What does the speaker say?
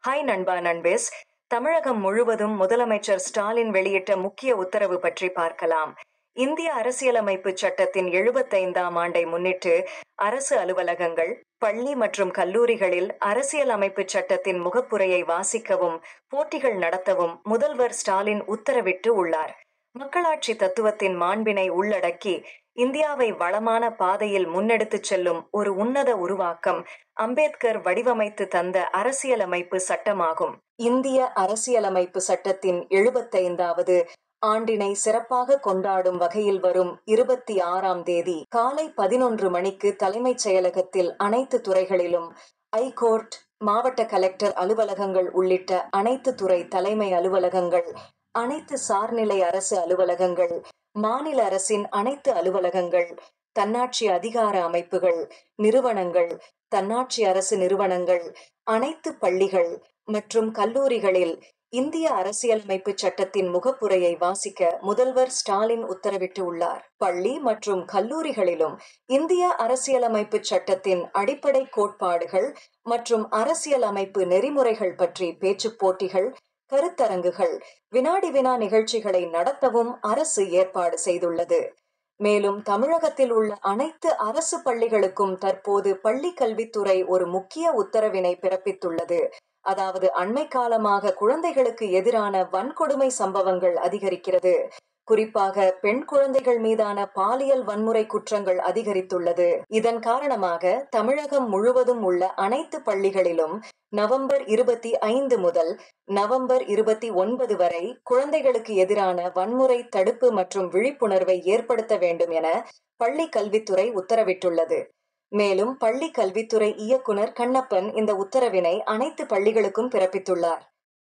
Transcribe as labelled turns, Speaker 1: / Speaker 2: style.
Speaker 1: Hi நண்பா நண்பேஸ். தமிழகம் முழுவதும் முதலமைச்சர் ஸ்டாலின் வெளியிட்ட முக்கிய உத்தரவு பற்றி பார்க்கலாம். இந்திய அரசியலமைப்பு சட்டத்தின் 75ஆம் ஆண்டை முன்னிட்டு அரசு அலுவலகங்கள், பள்ளி மற்றும் கல்லூரிகளில் அரசியலமைப்பு சட்டத்தின் முகப்புரையை வாசிக்கவும் போட்டிகள் நடத்தவும் முதல்வர் ஸ்டாலின் உத்தரவிட்டு உள்ளார். மக்களாட்சி தத்துவத்தின் மாண்பினை உள்ளடக்கி இந்தியாவை வளமான பாதையில் முன்னெடுத்துச் செல்லும் ஒரு உன்னத உருவாக்கம் அம்பேத்கர் வடிவமைத்து தந்த அரசியலமைப்பு சட்டமாகும். இந்திய அரசியலமைப்பு சட்டத்தின் 75வது ஆண்டினை சிறப்பாக கொண்டாடும் வகையில் வரும் 26ஆம் தேதி காலை 11 மணிக்கு தலைமைச் செயலகத்தில் அனைத்து துறைகளிலும் ஐகோர்ட், மாவட்ட கலெக்டர் அலுவலகங்கள் உள்ளிட்ட அனைத்து துறை தலைமை அலுவலகங்கள், அனைத்து சார்நிலை அரசு அலுவலகங்கள், மாநில அரசின் அனைத்து அலுவலகங்கள், தன்னாட்சி அதிகார அமைப்புகள், நிறுவனங்கள், தன்னாட்சி அரசு நிறுவனங்கள், அனைத்து பள்ளிகள் மற்றும் கல்லூரிகளில் இந்திய அரசியலமைப்பு சட்டத்தின் முகப்புரையை வாசிக்க முதல்வர் ஸ்டாலின் உத்தரவிட்டு உள்ளார். பள்ளி மற்றும் கல்லூரிகளிலும் இந்திய அரசியலமைப்பு சட்டத்தின் அடிப்படை கோட்பாடுகள் மற்றும் அரசியலமைப்பு நெறிமுறைகள் பற்றி பேச்சுப் போட்டிகள், கருத்தரங்குகள், வினாடி வினா நிகழ்ச்சிகளை நடத்தவும் அரசு ஏற்பாடு செய்துள்ளது. மேலும் தமிழகத்தில் உள்ள அனைத்து அரசு பள்ளிகளுக்கும் தற்போது பள்ளி கல்வித்துறை ஒரு முக்கிய உத்தரவினை பிறப்பித்துள்ளது. அதாவது அண்மை காலமாக குழந்தைகளுக்கு எதிரான வன்கொடுமை சம்பவங்கள் அதிகரிக்கிறது. குறிப்பாக பெண் குழந்தைகள் மீதான பாலியல் வன்முறை குற்றங்கள் அதிகரித்துள்ளது. இதன் காரணமாக தமிழகம் முழுவதும் உள்ள அனைத்து பள்ளிகளிலும் நவம்பர் 25 முதல் நவம்பர் 29 வரை குழந்தைகளுக்கு எதிரான வன்முறை தடுப்பு மற்றும் விழிப்புணர்வை ஏற்படுத்த வேண்டும் என பள்ளி கல்வித்துறை உத்தரவிட்டுள்ளது. மேலும் பள்ளி கல்வித்துறை இயக்குனர் கண்ணப்பன் இந்த உத்தரவினை அனைத்து பள்ளிகளுக்கும் பிறப்பித்துள்ளார்.